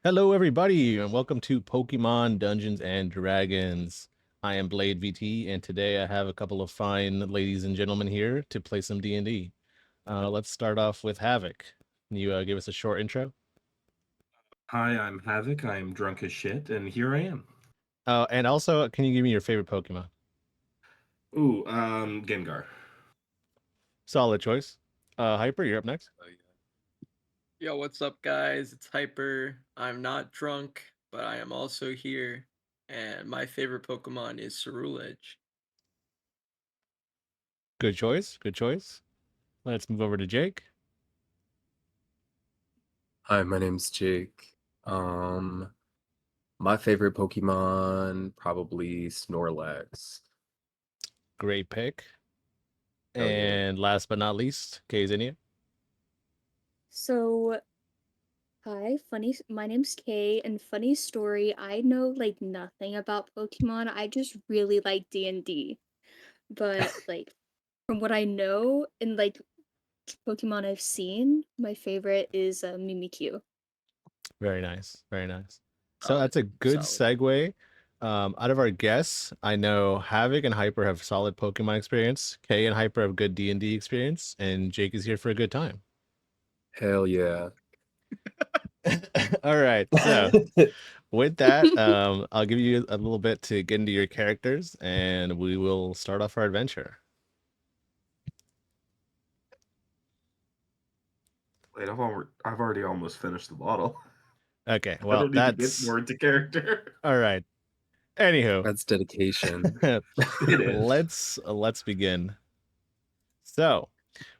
Hello, everybody, and welcome to Pokemon Dungeons and Dragons. I am Blade VT, and today I have a couple of fine ladies and gentlemen here to play some D&D. Let's start off with Havoc. Can you give us a short intro? Hi, I'm Havoc. I'm drunk as shit, and here I am. And also, can you give me your favorite Pokemon? Ooh, Gengar. Solid choice. Hyper, you're up next. Oh, yeah. Yo, what's up, guys? It's Hyper. I'm not drunk, but I am also here. And my favorite Pokemon is Cerulege. Good choice. Good choice. Let's move over to Jake. Hi, my name's Jake. My favorite Pokemon probably Snorlax. Great pick. Hell yeah. And last but not least, Kayzinia. So, hi, my name's Kay, and funny story, I know like nothing about Pokemon. I just really like D&D. But like from what I know and like Pokemon I've seen, my favorite is Mimikyu. Very nice. Very nice. So Solid, that's a good solid. segue. Out of our guests, I know Havoc and Hyper have solid Pokemon experience. Kay and Hyper have good D&D experience, and Jake is here for a good time. Hell yeah. All right. So with that, I'll give you a little bit to get into your characters, and we will start off our adventure. Wait, I've already almost finished the bottle. Okay. I Well, don't need to get that's more into character. all right. Anywho, That's dedication. It is. let's begin. So,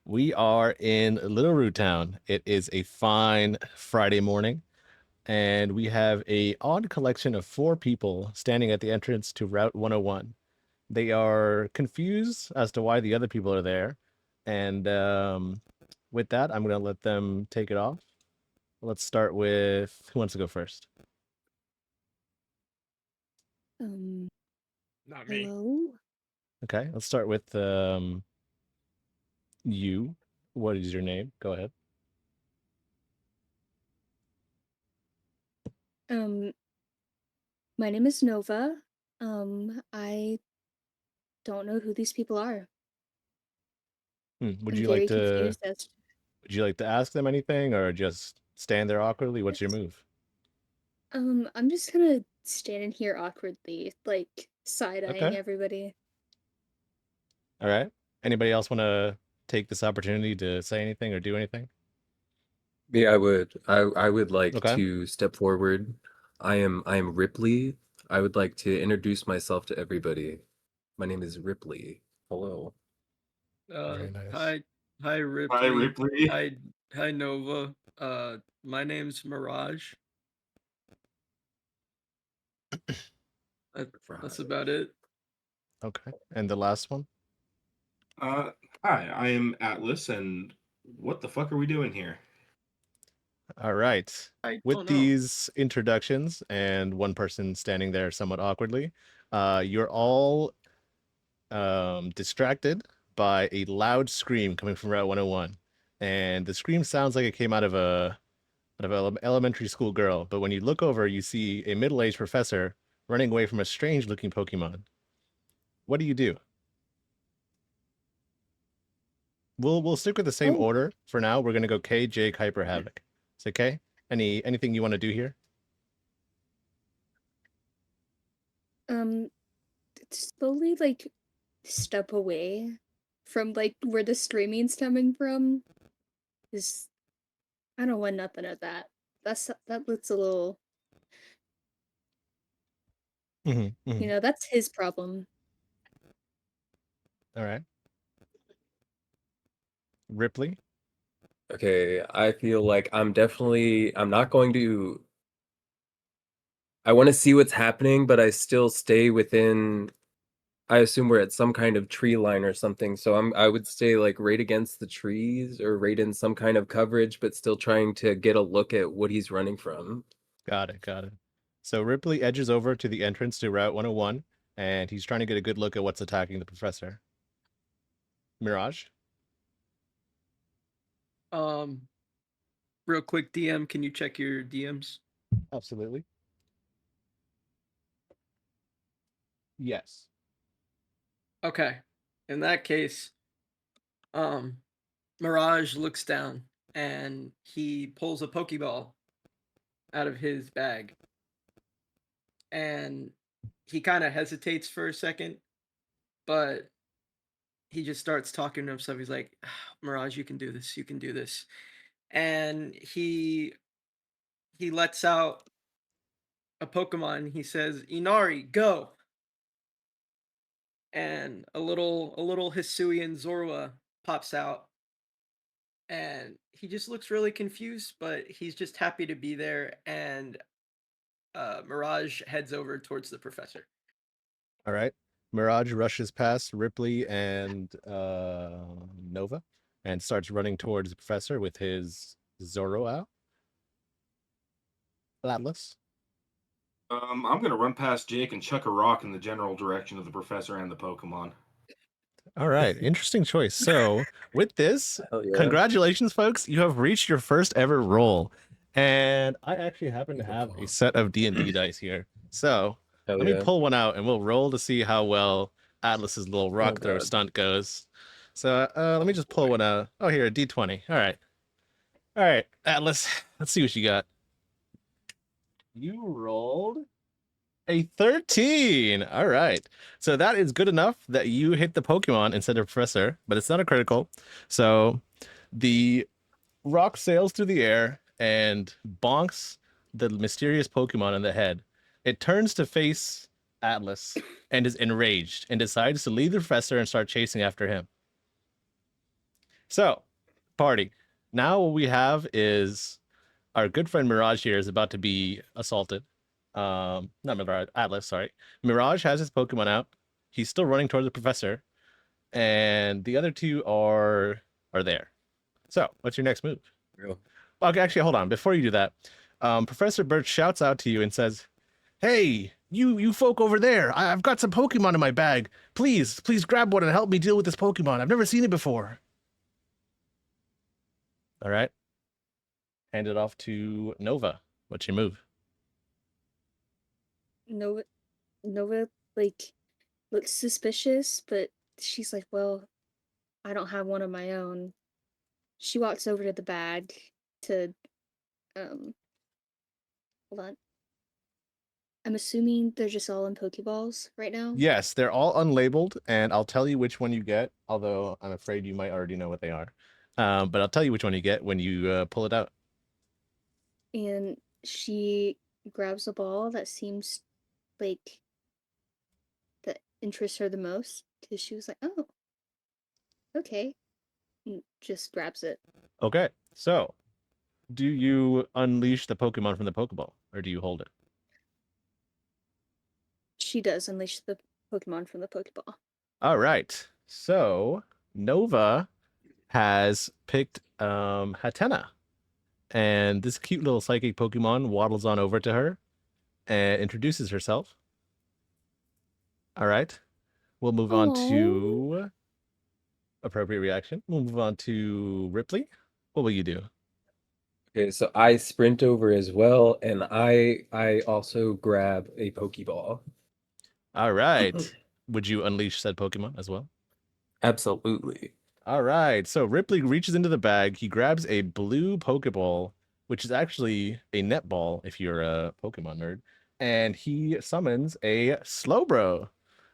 we are in Little Root Town. It is a fine Friday morning, and we have a odd collection of four people standing at the entrance to Route 101. They are confused as to why the other people are there, and with that, I'm going to let them take it off. Let's start with who wants to go first? Not me. Hello? Okay, let's start with you. What is your name? Go ahead. Um, my name is Nova. I don't know who these people are. Would I'm you like very to confused as would you like to ask them anything or just stand there awkwardly? What's your move? I'm just gonna stand in here awkwardly, like side-eyeing Okay. everybody. All right. Anybody else want to take this opportunity to say anything or do anything? Yeah, I would. I would like Okay. to step forward. I am Ripley. I would like to introduce myself to everybody. My name is Ripley. Hello. Very nice. Hi, Ripley. Bye, Ripley. Hi, Nova. My name's Mirage. That's about it. Okay. And the last one? Hi, I am Atlas, and what the fuck are we doing here? All right. I With don't know. these introductions and one person standing there somewhat awkwardly, you're all distracted by a loud scream coming from Route 101. And the scream sounds like it came out of an elementary school girl, but when you look over, you see a middle-aged professor running away from a strange-looking Pokemon. What do you do? We'll stick with the same Oh, order for now. We're gonna go K, Jake, Hyper, Havoc. It's okay. Anything you want to do here? um, slowly like step away from like where the screaming's coming from. Is I don't want nothing of that. That looks a little, Mm-hmm. that's his problem. All right. Ripley. Okay, I feel like I'm not going to I want to see what's happening, but I still stay within I assume we're at some kind of tree line or something, so I would stay like right against the trees or right in some kind of coverage, but still trying to get a look at what he's running from. Got it. Got it. So Ripley edges over to the entrance to Route 101, and he's trying to get a good look at what's attacking the professor. Mirage. Um, Real quick, DM. Can you check your DMs? Absolutely. Yes. Okay. In that case, um, Mirage looks down and he pulls a Pokeball out of his bag. And he kind of hesitates for a second, but he just starts talking to himself. He's like, Mirage, you can do this. You can do this. And he lets out a Pokemon. He says, Inari, go. And a little Hisuian Zorua pops out. And he just looks really confused, but he's just happy to be there. And Mirage heads over towards the professor. All right. Mirage rushes past Ripley and Nova and starts running towards the professor with his Zoroark. Atlas. I'm gonna run past Jake and chuck a rock in the general direction of the professor and the Pokemon. All right. Interesting choice. So, with this, Hell yeah. congratulations, folks. You have reached your first ever roll. And I actually happen to have a set of D&D dice here. So, Hell let me yeah. pull one out and we'll roll to see how well Atlas's little rock throw God. stunt goes. So, let me just pull one out. Oh, here, a D20. All right. All right, Atlas, let's see what you got. You rolled a 13. All right. So that is good enough that you hit the Pokemon instead of Professor, but it's not a critical. So the rock sails through the air and bonks the mysterious Pokemon in the head. It turns to face Atlas and is enraged and decides to leave the Professor and start chasing after him. So, party. Now what we have is our good friend Mirage here is about to be assaulted. Not Mirage, Atlas, sorry. Mirage has his Pokemon out. He's still running towards the professor, and the other two are there. So, what's your next move? Real. Okay, actually, hold on. Before you do that, Professor Birch shouts out to you and says, "Hey, you folk over there! I've got some Pokemon in my bag. Please grab one and help me deal with this Pokemon. I've never seen it before." All right. Hand it off to Nova. What's your move? Nova like looks suspicious, but she's like, well, I don't have one of my own. She walks over to the bag to hold on. I'm assuming they're just all in Pokeballs right now. Yes, they're all unlabeled, and I'll tell you which one you get, although I'm afraid you might already know what they are. But I'll tell you which one you get when you pull it out. And she grabs a ball that seems like that interests her the most because she was like, oh, okay. And just grabs it. Okay, so do you unleash the Pokemon from the Pokeball, or do you hold it? She does unleash the Pokemon from the Pokeball. All right, so Nova has picked Hatena, and this cute little psychic Pokemon waddles on over to her and introduces herself. All right, we'll move on to appropriate reaction. We'll move on to Ripley. What will you do? Okay, so I sprint over as well, and I also grab a Pokeball. All right. Would you unleash said Pokemon as well? Absolutely. All right. So Ripley reaches into the bag. He grabs a blue Pokeball, which is actually a netball if you're a Pokemon nerd. And he summons a Slowbro.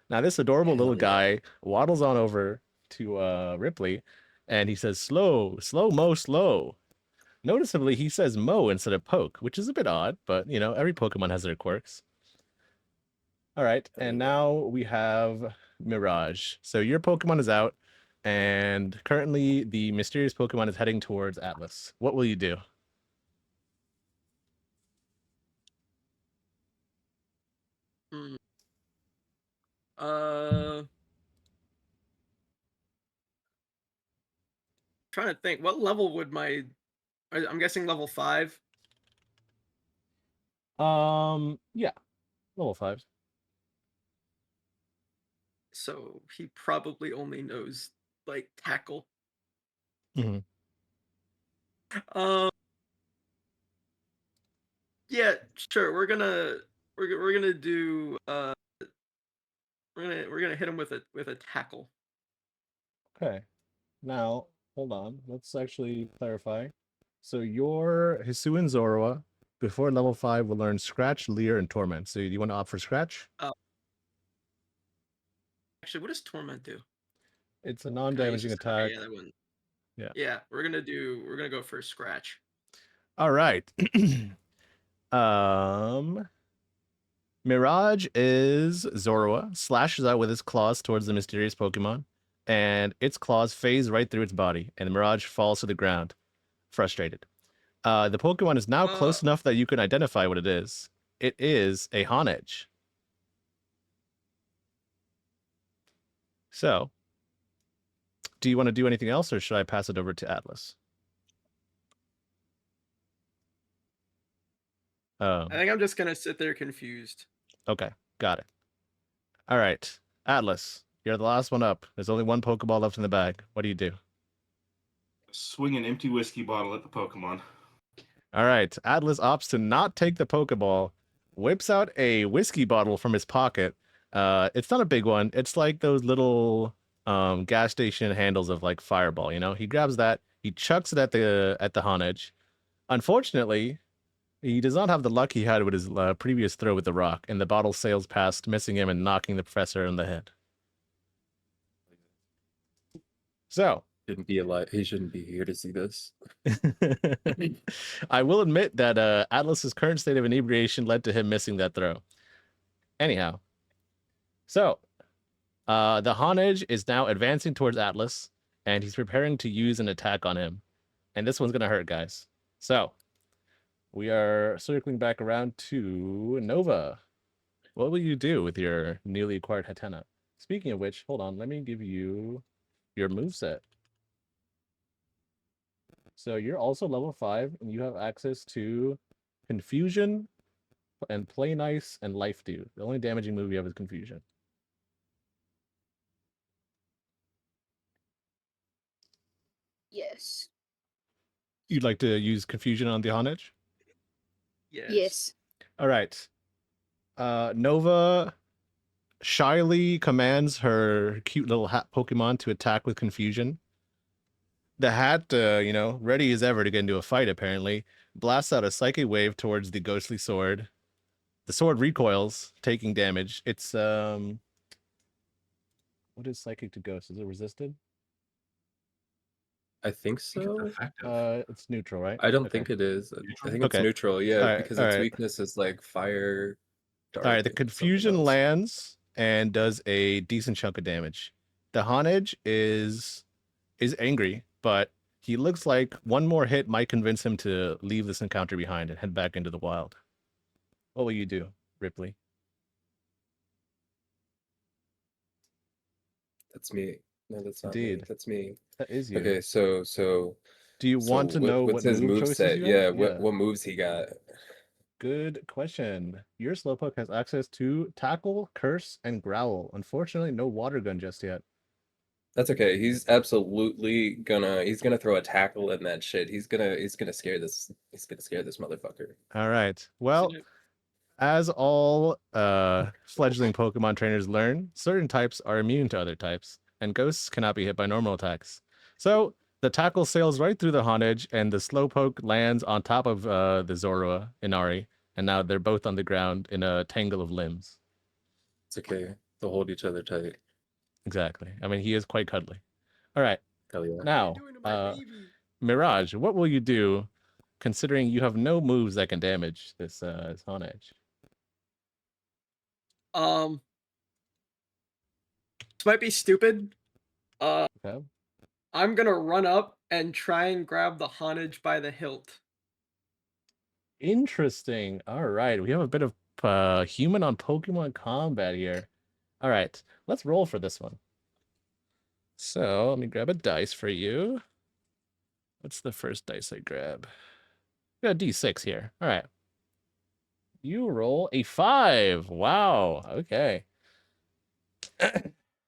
Now, this adorable little Hell yeah. guy waddles on over to Ripley and he says, slow, slow, mo, slow. Noticeably, he says mo instead of poke, which is a bit odd, but you know, every Pokemon has their quirks. All right, and now we have Mirage. So your Pokemon is out, and currently the mysterious Pokemon is heading towards Atlas. What will you do? Hmm. Trying to think, what level would my? I'm guessing level 5. Yeah, level 5. So he probably only knows like tackle. Mhm. Um, Yeah, sure. We're gonna do we're gonna hit him with a tackle. Okay. Now, hold on. Let's actually clarify. So your Hisuian Zorua, before level 5, will learn Scratch, Leer, and Torment. So do you want to opt for Scratch? Actually, what does torment do? It's a Can I use non-damaging this? Okay, attack. yeah, that one. Yeah. Yeah, we're gonna go for scratch. All right. um, Mirage is Zorua, slashes out with its claws towards the mysterious Pokemon, and its claws phase right through its body, and Mirage falls to the ground, frustrated. The Pokemon is now close enough that you can identify what it is. It is a Honedge. So, do you want to do anything else, or should I pass it over to Atlas? I think I'm just gonna sit there confused. Okay, got it. All right, Atlas, you're the last one up. There's only one Pokeball left in the bag. What do you do? Swing an empty whiskey bottle at the Pokemon. All right, Atlas opts to not take the Pokeball, whips out a whiskey bottle from his pocket. It's not a big one. It's like those little gas station handles of like Fireball, you know? He grabs that, he chucks it at the Honedge. Unfortunately, he does not have the luck he had with his previous throw with the rock, and the bottle sails past, missing him and knocking the professor in the head. So, Shouldn't be alive. He shouldn't be here to see this. I will admit that Atlas's current state of inebriation led to him missing that throw. Anyhow, so the Honedge is now advancing towards Atlas, and he's preparing to use an attack on him. And this one's gonna hurt, guys. So we are circling back around to Nova. What will you do with your newly acquired Hatena? Speaking of which, hold on, let me give you your moveset. So you're also level 5, and you have access to Confusion and Play Nice and Life Dew. The only damaging move you have is Confusion. Yes. You'd like to use Confusion on the Honedge? Yes. All right. Nova shyly commands her cute little hat Pokemon to attack with Confusion. The hat, ready as ever to get into a fight, apparently, blasts out a Psychic Wave towards the ghostly sword. The sword recoils, taking damage. It's, what is Psychic to Ghost? Is it resisted? I think I think it's so. effective. It's neutral, right? I don't Okay. think it is. I Neutral? think it's Okay. neutral. Yeah, All right, because all its right. weakness is like fire. All right, the Dark, and something Confusion else. lands and does a decent chunk of damage. The Honedge is angry, but he looks like one more hit might convince him to leave this encounter behind and head back into the wild. What will you do, Ripley? That's me. No, that's not me. Indeed. That's me. That is you. Okay, so Do you want to know what's what his move move choices set? you Yeah, have? what moves he got? Good question. Your Slowpoke has access to Tackle, Curse, and Growl. Unfortunately, no Water Gun just yet. That's okay. He's absolutely gonna throw a tackle in that shit. He's gonna scare this motherfucker. All right. Well, as all fledgling Pokemon trainers learn, certain types are immune to other types, and ghosts cannot be hit by normal attacks. So the tackle sails right through the Honedge, and the Slowpoke lands on top of the Zorua Inari, and now they're both on the ground in a tangle of limbs. It's okay. They'll hold each other tight. Exactly. I mean, he is quite cuddly. All right. Hell yeah. Now, Mirage, what will you do, considering you have no moves that can damage this Honedge? This might be stupid. Okay. I'm gonna run up and try and grab the Honedge by the hilt. Interesting. All right. We have a bit of human on Pokemon combat here. All right. Let's roll for this one. So let me grab a dice for you. What's the first dice I grab? We got a D6 here. All right. You roll a 5. Wow. Okay.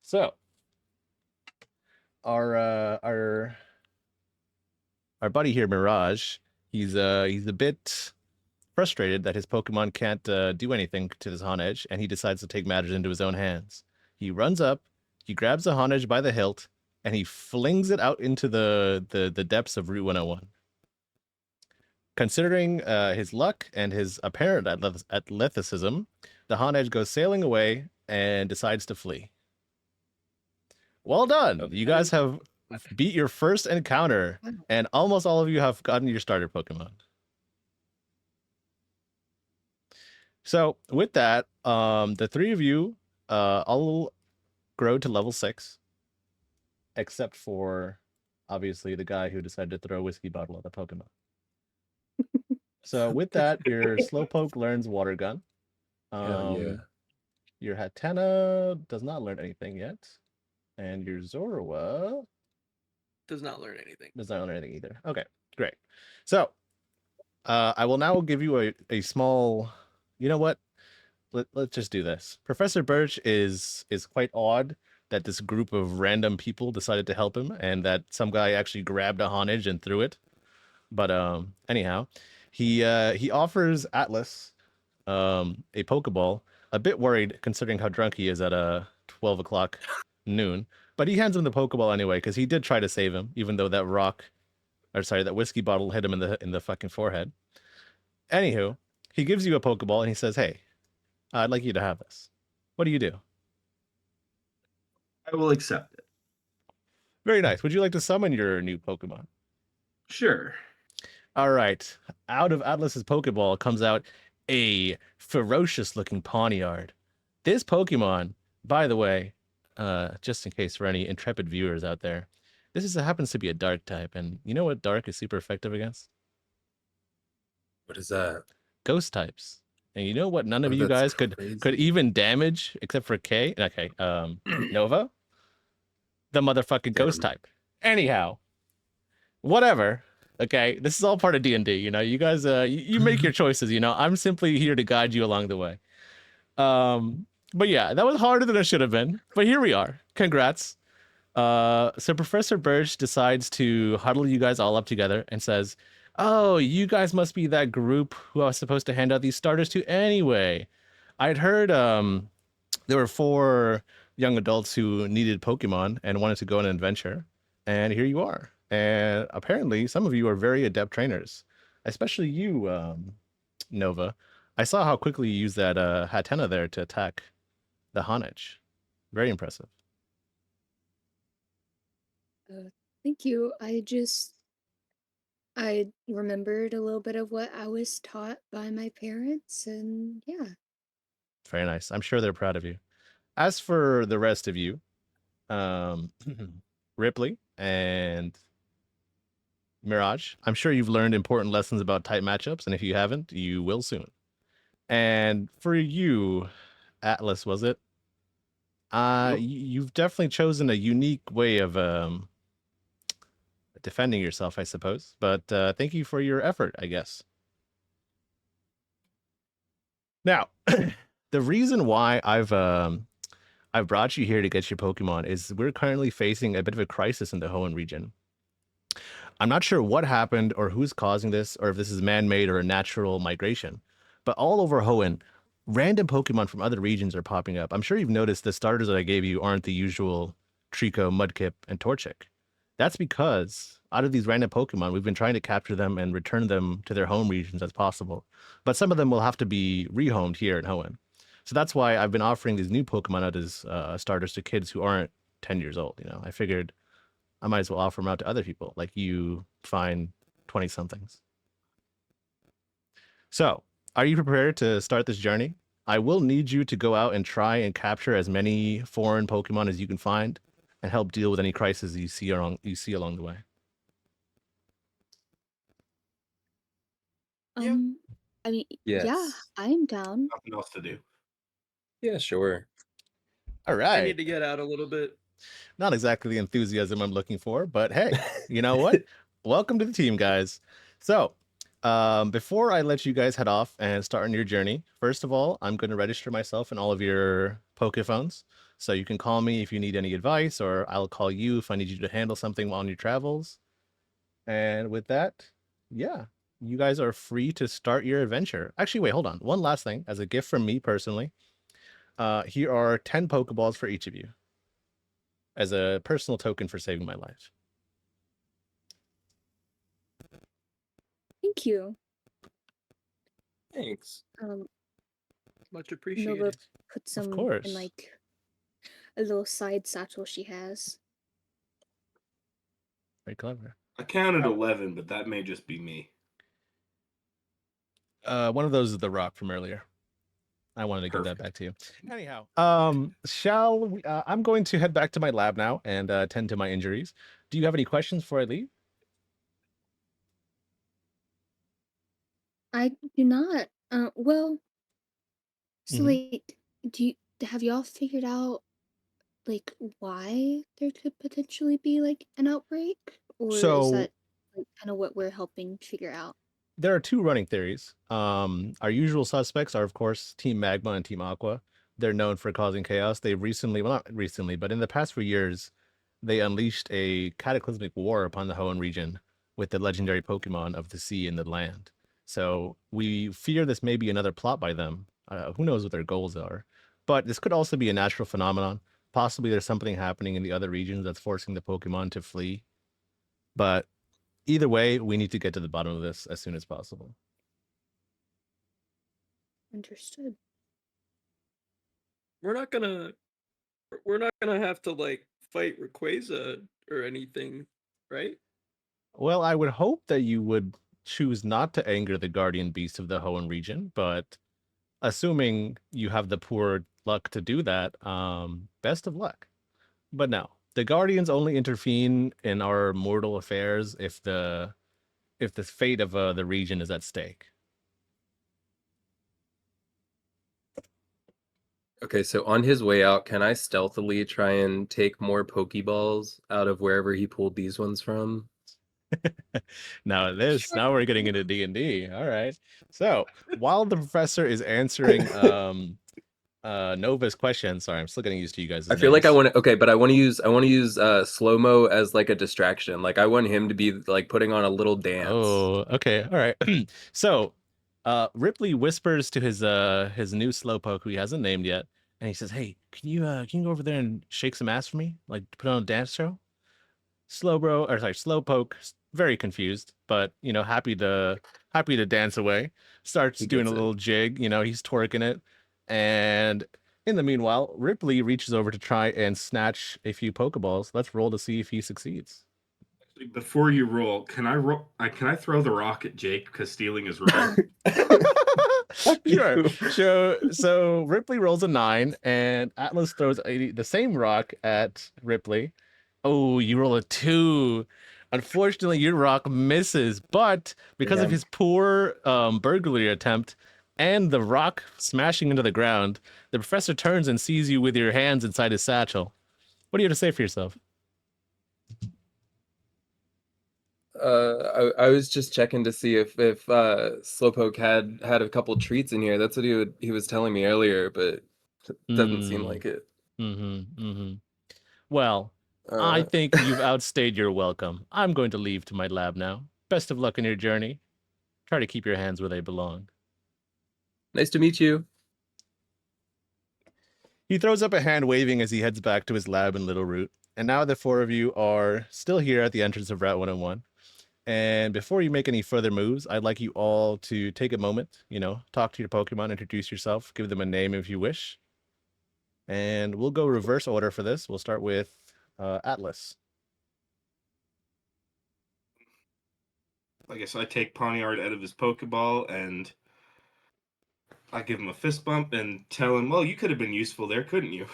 So our buddy here, Mirage, he's a bit frustrated that his Pokemon can't do anything to this Honedge, and he decides to take matters into his own hands. He runs up, he grabs the Honedge by the hilt, and he flings it out into the depths of Route 101. Considering his luck and his apparent athleticism, the Honedge goes sailing away and decides to flee. Well done! Okay. You guys have beat your first encounter, and almost all of you have gotten your starter Pokemon. So with that, the three of you all grow to level 6, except for obviously the guy who decided to throw a whiskey bottle at the Pokemon. So with that, your Slowpoke learns Water Gun. Hell yeah. Your Hatena does not learn anything yet, and your Zorua Does not learn anything. does not learn anything either. Okay, great. So I will now give you a small. You know what? Let's just do this. Professor Birch is quite odd that this group of random people decided to help him, and that some guy actually grabbed a Honedge and threw it. But anyhow, he offers Atlas a Pokeball. A bit worried considering how drunk he is at 12 o'clock noon, but he hands him the Pokeball anyway because he did try to save him, even though that that whiskey bottle hit him in the fucking forehead. Anywho, he gives you a Pokeball and he says, "Hey, I'd like you to have this. What do you do?" I will accept it. Very nice. Would you like to summon your new Pokemon? Sure. All right. Out of Atlas's Pokeball comes out a ferocious-looking Pawniard. This Pokemon, by the way, just in case for any intrepid viewers out there, happens to be a Dark type, and you know what Dark is super effective against? What is that? Ghost types. And you know what? None of Oh, you that's guys could crazy. even damage except for K. Okay, Nova, the motherfucking ghost type. Anyhow, whatever. Okay, this is all part of D&D. You know, you guys, you make your choices. You know, I'm simply here to guide you along the way. But yeah, that was harder than it should have been. But here we are. Congrats. So Professor Birch decides to huddle you guys all up together and says, "Oh, you guys must be that group who I was supposed to hand out these starters to anyway. I'd heard there were 4 young adults who needed Pokemon and wanted to go on an adventure, and here you are. And apparently, some of you are very adept trainers, especially you, Nova. I saw how quickly you used that Hatena there to attack the Honedge. Very impressive." Thank you. I remembered a little bit of what I was taught by my parents, and yeah. Very nice. I'm sure they're proud of you. As for the rest of you, Ripley and Mirage, I'm sure you've learned important lessons about tight matchups, and if you haven't, you will soon. And for you, Atlas, was it? Yep. You've definitely chosen a unique way of defending yourself, I suppose. But thank you for your effort, I guess. Now, the reason why I've brought you here to get your Pokemon is we're currently facing a bit of a crisis in the Hoenn region. I'm not sure what happened or who's causing this, or if this is man-made or a natural migration, but all over Hoenn, random Pokemon from other regions are popping up. I'm sure you've noticed the starters that I gave you aren't the usual Trico, Mudkip, and Torchic. That's because out of these random Pokemon, we've been trying to capture them and return them to their home regions as possible. But some of them will have to be rehomed here in Hoenn. So that's why I've been offering these new Pokemon out as starters to kids who aren't 10 years old. You know, I figured I might as well offer them out to other people, like you fine 20-somethings. So, are you prepared to start this journey? I will need you to go out and try and capture as many foreign Pokemon as you can find, and help deal with any crises you see along the way. Yeah. I mean, yeah, Yes. I am down. Nothing else to do. Yeah, sure. All I right. need to get out a little bit. Not exactly the enthusiasm I'm looking for, but hey, you know what? Welcome to the team, guys. So, before I let you guys head off and start on your journey, first of all, I'm going to register myself in all of your Pokephones. So you can call me if you need any advice, or I'll call you if I need you to handle something on your travels. And with that, yeah, you guys are free to start your adventure. Actually, wait, hold on. One last thing, as a gift from me personally. Here are 10 Pokeballs for each of you, as a personal token for saving my life. Thank you. Thanks. Much Nova appreciated. put Of some course. in like a little side satchel she has. Very clever. I counted Oh. 11, but that may just be me. One of those is the rock from earlier. I wanted to give that Perfect. back to you. Anyhow, shall we, I'm going to head back to my lab now and tend to my injuries. Do you have any questions before I leave? I do not. Well, so Mhm. like, have y'all figured out like why there could potentially be like an outbreak, or is So that like kind of what we're helping figure out? there are two running theories. Our usual suspects are, of course, Team Magma and Team Aqua. They're known for causing chaos. They recently, well, not recently, but in the past few years, they unleashed a cataclysmic war upon the Hoenn region with the legendary Pokemon of the sea and the land. So we fear this may be another plot by them. Who knows what their goals are? But this could also be a natural phenomenon. Possibly there's something happening in the other regions that's forcing the Pokemon to flee. But either way, we need to get to the bottom of this as soon as possible. Understood. We're not gonna have to like fight Rayquaza or anything, right? Well, I would hope that you would choose not to anger the guardian beast of the Hoenn region, but assuming you have the poor luck to do that, best of luck. But no, the guardians only intervene in our mortal affairs if the fate of the region is at stake. Okay, so on his way out, can I stealthily try and take more Pokeballs out of wherever he pulled these ones from? Now Sure. now we're getting into D&D. All right. So while the professor is answering Nova's question, sorry, I'm still getting used to you guys' I feel like I names. want to okay, but I want to use slow-mo as like a distraction. Like I want him to be like putting on a little dance. Oh, okay. All right. So Ripley whispers to his new slowpoke who he hasn't named yet, and he says, "Hey, can you go over there and shake some ass for me? Like put on a dance show?" Slowpoke, very confused, but happy to dance away. Starts He doing a gets it. little jig, he's twerking it. And in the meanwhile, Ripley reaches over to try and snatch a few Pokeballs. Let's roll to see if he succeeds. Actually, before you roll, can I roll? Can I throw the rock at Jake because stealing is wrong? Sure. So Ripley rolls a 9, and Atlas throws the same rock at Ripley. Oh, you roll a 2. Unfortunately, your rock misses, but because of Damn. his poor burglary attempt and the rock smashing into the ground, the professor turns and sees you with your hands inside his satchel. What do you have to say for yourself? I was just checking to see if Slowpoke had a couple treats in here. That's what he was telling me earlier, but doesn't seem Mm, like it. Well, I Uh, think you've outstayed your welcome. I'm going to leave to my lab now. Best of luck in your journey. Try to keep your hands where they belong. Nice to meet you. He throws up a hand waving as he heads back to his lab in Little Root. And now the four of you are still here at the entrance of Route 101. And before you make any further moves, I'd like you all to take a moment, talk to your Pokemon, introduce yourself, give them a name if you wish. And we'll go reverse order for this. We'll start with Atlas. I guess I take Pawniard out of his Pokeball and I give him a fist bump and tell him, well, you could have been useful there, couldn't you?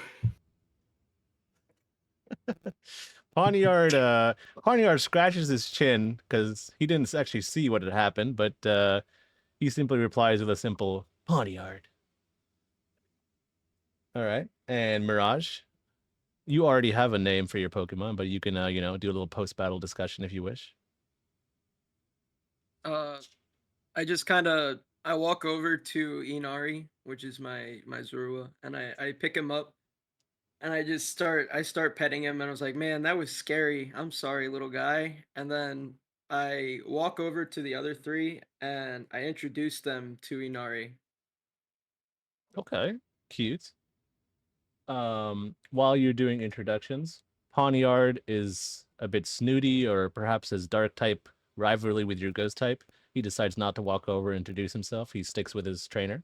Pawniard scratches his chin because he didn't actually see what had happened, but he simply replies with a simple Pawniard. All right. And Mirage, you already have a name for your Pokemon, but you can, do a little post-battle discussion if you wish. I just I walk over to Inari, which is my Zorua, and I pick him up and I start petting him and I was like, "Man, that was scary. I'm sorry, little guy." And then I walk over to the other three and I introduce them to Inari. Okay, cute. While you're doing introductions, Pawniard is a bit snooty, or perhaps his dark type rivalry with your ghost type. He decides not to walk over and introduce himself. He sticks with his trainer.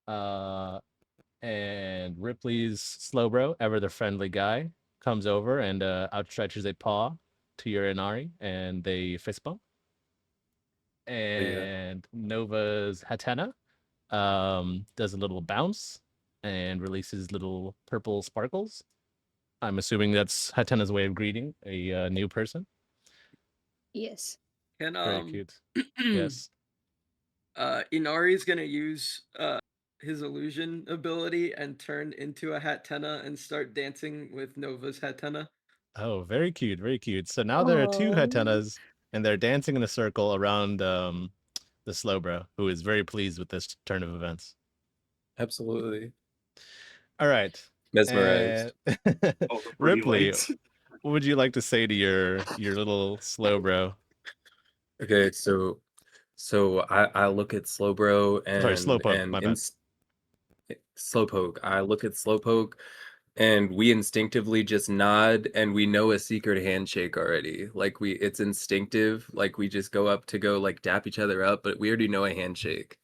Uh, and Ripley's Slowbro, ever the friendly guy, comes over and outstretches a paw to your Inari, and they fist bump. Oh, yeah. And Nova's Hatena does a little bounce and releases little purple sparkles. I'm assuming that's Hatena's way of greeting a new person. Yes. Can Very cute. Yes. Inari's gonna use his illusion ability and turn into a Hatenna and start dancing with Nova's Hatenna. Oh, very cute. Very cute. So now there are two Oh. Hatenas, and they're dancing in a circle around the Slowbro, who is very pleased with this turn of events. Absolutely. All right. Mesmerized. All the pretty Ripley, lights. what would you like to say to your little Slowbro? Okay, so I look at Slowbro Sorry, and Slowpoke. My bad. Slowpoke. I look at Slowpoke and we instinctively just nod and we know a secret handshake already. Like it's instinctive. Like we just go up to go like dap each other up, but we already know a handshake.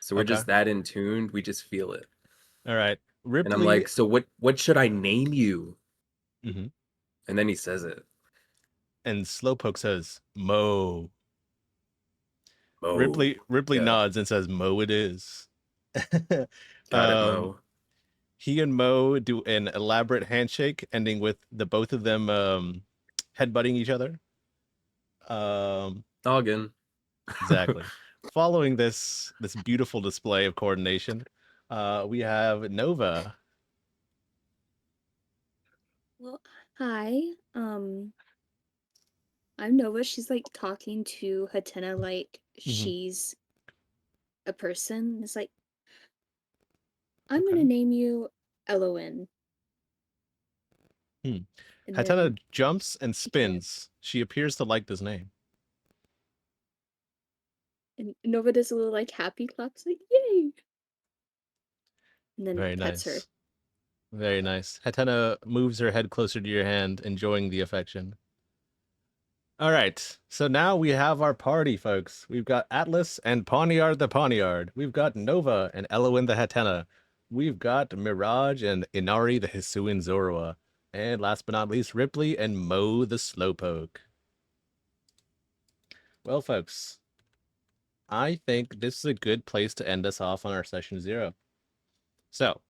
So we're Okay. just that in tuned. We just feel it. All right. And I'm Ripley. like, so what should I name you? Mm-hmm. And then he says it. And Slowpoke says, Mo. Mo. Ripley Yeah. nods and says, Mo it is. Got it, Mo. He and Mo do an elaborate handshake, ending with the both of them headbutting each other. Noggin. Exactly. Following this beautiful display of coordination, we have Nova. Well, hi. I'm Nova. She's like talking to Hatena like she's a person. It's like, I'm Okay. gonna name you Elowen. And Hatena then jumps and spins. She appears to like this name. and Nova does a little like happy claps, like yay. And then Very pets her. nice. Very nice. Hatena moves her head closer to your hand, enjoying the affection. All right. So now we have our party, folks. We've got Atlas and Pawniard the Pawniard. We've got Nova and Elowen the Hatena. We've got Mirage and Inari the Hisuian Zorua. And last but not least, Ripley and Mo the Slowpoke. Well, folks, I think this is a good place to end us off on our session 0. So,